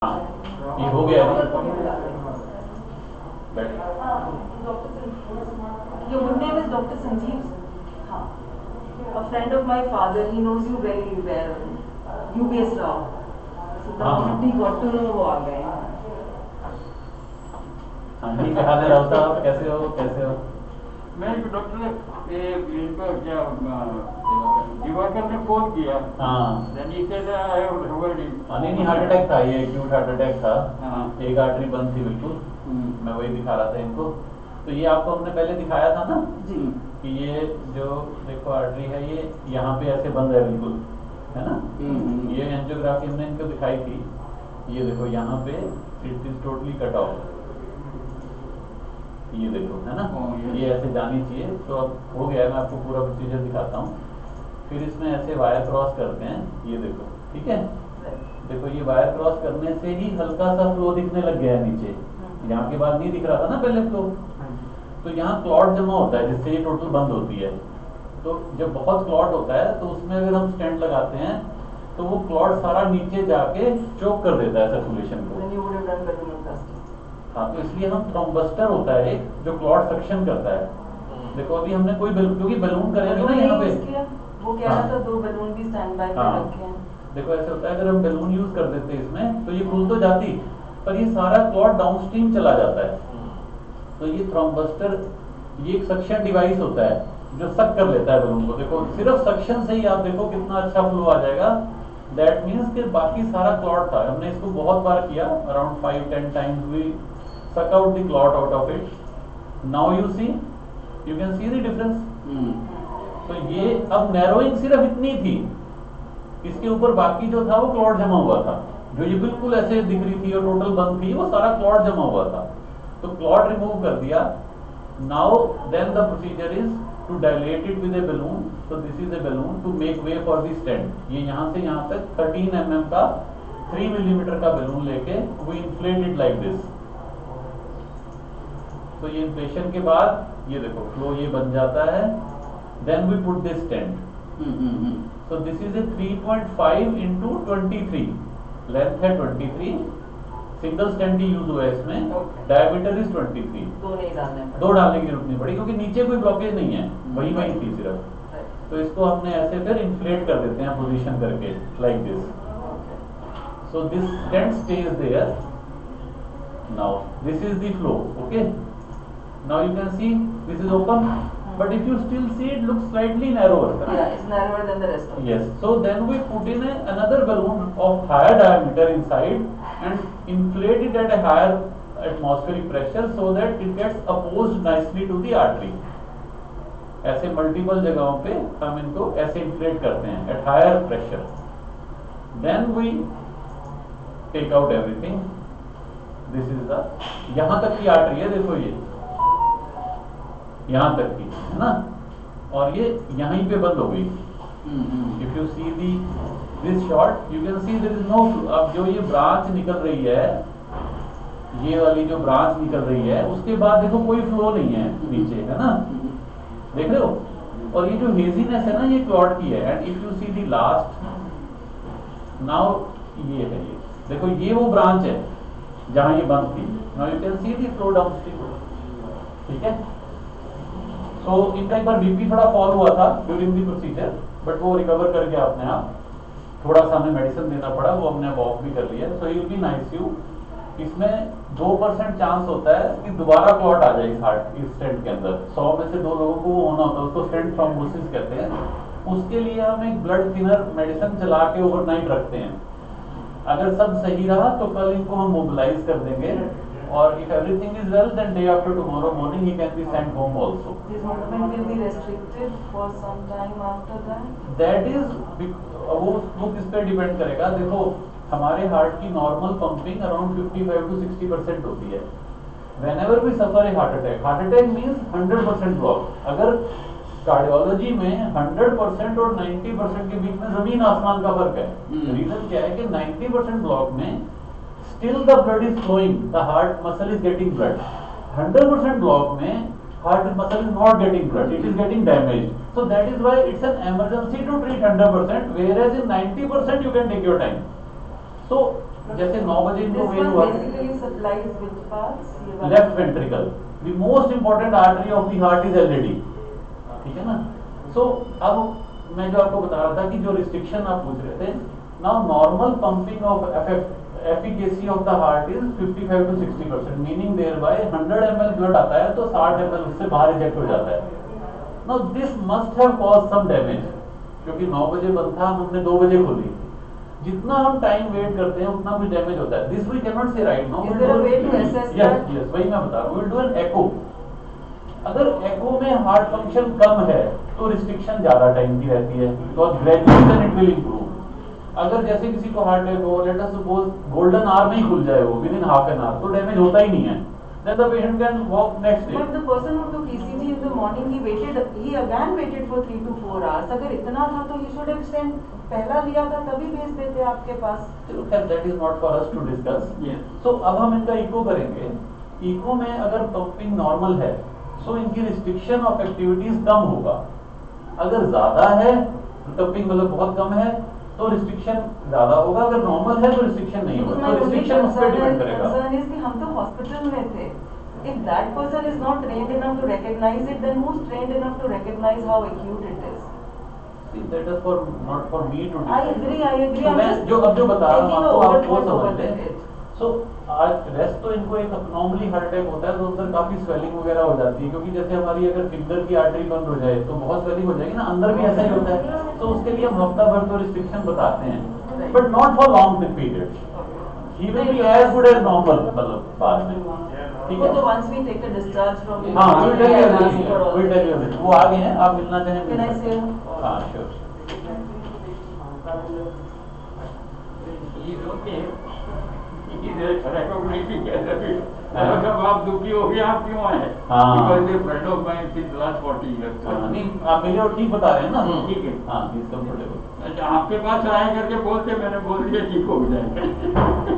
ये हो गया है। Your good name is Dr. Sanjeev. हाँ. A friend of my father, he knows you very well. UBS Rao. So the moment he got to know वो आ गए. हाँ जी, क्या हाल है राव साहब, कैसे हो? मैं डॉक्टर इनको क्या दिवाकर ने फोन किया। हाँ नहीं नहीं, हार्ट अटैक था, ये एक्यूट हार्ट अटैक था। हाँ। एक आर्टरी बंद थी बिल्कुल। मैं वही दिखा रहा था इनको। तो ये आपको हमने पहले दिखाया था ना जी. कि ये जो देखो आर्टरी है, ये यहाँ पे ऐसे बंद है बिल्कुल, है ना। ये एंजियोग्राफी हमने इनको दिखाई थी। ये देखो यहाँ पे it is totally cut off. ये देखो, है ना। ये ऐसे जानी चाहिए। तो अब हो गया है, मैं आपको पूरा प्रोसीजर दिखाता हूँ। फिर इसमें ऐसे वायर क्रॉस करते हैं, ये देखो, ठीक है। देखो ये वायर क्रॉस करने से ही हल्का सा फ्लो दिखने लग गया है नीचे। यहाँ के बाद नहीं दिख रहा था ना पहले फ्लो। तो यहाँ क्लॉट जमा होता है जिससे ये टोटल बंद होती है। तो जब बहुत क्लॉट होता है तो उसमें अगर हम स्टेंट लगाते हैं तो वो क्लॉट सारा नीचे जाके चोक कर देता है सर्कुलेशन को। Then you would have done balloonoplasty. हाँ, तो इसलिए हम थ्रोम्बस्टर होता है एक जो क्लॉट सक्शन करता है। देखो अभी हमने कोई क्योंकि बलून करेंगे ना यहाँ पे, वो कह रहा था 2 बलून भी स्टैंड बाय पे रखे हैं। देखो ऐसे होता है, अगर हम बलून यूज कर देते इसमें तो ये खुल तो जाती, पर ये सारा क्लॉट डाउनस्ट्रीम चला जाता है। तो ये थ्रोम्बस्टर, ये एक सक्शन डिवाइस होता है जो सक कर लेता है बलून को। देखो सिर्फ सक्शन से ही आप देखो कितना अच्छा फ्लो आ जाएगा। दैट मीन्स कि बाकी सारा क्लॉट था, हमने इसको बहुत बार किया, around 5-10 times we suck out the clot out of it. Now you can see the difference. तो ये अब नैरोइंग सिर्फ इतनी थी, इसके ऊपर बाकी जो था वो क्लॉट जमा हुआ था। जो ये बिल्कुल ऐसे दिख रही थी और टोटल बंद थी, वो सारा क्लॉट जमा हुआ था। तो क्लॉट रिमूव कर दिया। Now then the procedure is to dilate it with a balloon. तो this is a balloon to make way for the stent. ये यहाँ से यहाँ तक 13 mm का 3 मिलीमीटर का बलून लेके we inflate it like this. तो ये इन्फ्लेशन के बाद ये देखो फ्लो ये बन जाता है। Then we put this stent. So this is a 3.5 into 23, length है 23। सिंगल स्टेंट ही यूज हुआ है इसमें। Diameter is 23। दो डालने की जरूरत नहीं पड़ी क्योंकि नीचे कोई ब्लॉकेज नहीं है, वही थी सिर्फ। तो इसको हमने ऐसे फिर इन्फ्लेट कर देते हैं पोजीशन करके like this. So this stent stays there. Now this is the flow, okay. Now you can see this is open, but if you still see it looks slightly narrower. Yeah, it's narrower than the rest of it. Yes. So then we put in another balloon of higher diameter inside and inflate it at a higher atmospheric pressure so that it gets opposed nicely to the artery. ऐसे multiple जगहों पे हम इनको ऐसे inflate करते हैं at higher pressure. Then we take out everything. This is the यहाँ तक की आर्टरी है, देखो ये यहाँ तक की है ना, और ये यहीं पे बंद हो गई। If you see this shot you can see there is no. अब जो ये ब्रांच निकल रही है, ये वाली जो ब्रांच निकल रही है, उसके बाद देखो कोई फ्लो नहीं है नीचे, है ना, देख रहे हो। और ये जो हेजीनेस है ना, ये क्लॉट की है। And if you see the last, now ये है, ये देखो ये वो ब्रांच है जहां ये बंद थी। Now you can C the flow downstream, ठीक है। सो इनका एक बार बीपी थोड़ा फॉल हुआ था ड्यूरिंग दी प्रोसीजर, बट वो रिकवर कर गया अपने आप। थोड़ा सा हमें मेडिसिन देना पड़ा, वो हमने ऑफ भी कर लिया। So you be nice you. इसमें 2% चांस होता है कि दोबारा क्लॉट आ जाए इस हार्ट, इस स्टेंट के अंदर। 100 में से 2 लोगों को वो होना होता है, उसको स्टेंट थ्रोम्बोसिस कहते हैं। उसके लिए हम एक ब्लड थिनर मेडिसिन चला के ओवरनाइट रखते हैं। अगर सब सही रहा तो कल इनको हम मोबिलाइज कर देंगे, और if everything is well then day after tomorrow morning he can be sent home also. This movement will be restricted for some time after that. That is वो किस पे डिपेंड करेगा। देखो हमारे हार्ट की नॉर्मल पंपिंग अराउंड 55 to 60% होती है। Whenever we suffer a heart attack means 100% block. अगर कार्डियोलॉजी में 100% और 90% के बीच में जमीन आसमान का फर्क है। रीजन क्या है कि 90% ब्लॉक में still the blood is flowing, the heart muscle is getting blood. 100% block में heart muscle is not getting blood, it is getting damaged. So that is why it's an emergency to treat 100%, whereas in 90% you can take your time. So जैसे 9 बजे इनको This when one हुआ, basically supplies which parts? ये वाला? Left ventricle, the most important artery of the heart is LED, ठीक है ना। सो अब मैं जो आपको बता रहा था कि जो रिस्ट्रिक्शन आप पूछ रहे थे, now normal pumping of efficacy of the heart is 55 to 60%, meaning thereby 100 ml blood आता है तो 60 ml उससे बाहर रिजेक्ट हो जाता है। Now this must have caused some damage, क्योंकि 9 बजे बंद था, हमने 2 बजे खोली, जितना हम टाइम वेट करते हैं उतना कुछ डैमेज होता है। दिस वी कैन नॉट से right now. Is there a way to assess that? Yes, वही मैं बता रहा हूँ, विल डू एन एको। अगर एको में हार्ट फंक्शन कम है तो रिस्ट्रिक्शन ज्यादा टाइम की रहती है, because gradually it will improve. अगर जैसे किसी को हार्ट अटैक हो, let us suppose golden hour में ही खुल जाए वो with in half an hour, तो डैमेज होता ही नहीं है, then the patient can walk next day. But the person who took ECG in the morning, he again waited for 3 to 4 hours. अगर इतना था तो he should have sent, पहला लिया था तभी भेज देते आपके पास। चलो खैर, that is not for us to discuss. Yes. So अब हम इनका इको करेंगे। इको में अगर पंपिंग नॉर्मल है, so इनकी रिस्ट्रिक्शन ऑफ एक्टिविटीज कम होगा। अगर ज्यादा है, पंपिंग मतलब बहुत कम है, तो रिस्ट्रिक्शन ज्यादा होगा। अगर नॉर्मल है तो रिस्ट्रिक्शन नहीं होगा, तो रिस्ट्रिक्शन उस पर डिपेंड करेगा। Concern is कि हम तो हॉस्पिटल में थे। If that person is not trained enough to recognize it, then who's trained enough to recognize how acute it is? See, that is for not for me to I agree. तो I'm मैं just जो बता रहा हूँ taking a आपको, आप वो overthought over समझ लें। it. सो आज रेस्ट तो इनको एक नॉर्मली हार्ट अटैक होता है तो अंदर काफी स्वेलिंग वगैरह हो जाती है, क्योंकि जैसे हमारी अगर फिंगर की आर्टरी बंद हो जाए तो बहुत स्वेलिंग हो जाएगी ना, अंदर भी ऐसा ही होता है। तो उसके लिए हम हफ्ता भर तो रिस्ट्रिक्शन बताते हैं, but not for long period. He will be as good as normal, मतलब बाद में, ठीक है। तो once we take a discharge from you, हाँ, we'll tell you. वो आ गए हैं, आप मिलना चाहें Can I say? हाँ, श्योर। ओके, जब आप दुखी हो गए, आप क्यों आए? हाँ। Because a friend of mine since last 40 years. नहीं, आप मेरे और ठीक बता रहे हैं ना, ठीक है। हाँ, प्लीज कंफर्टेबल। अच्छा, आपके पास आया करके बोलते, मैंने बोल दिया ठीक हो जाएगा।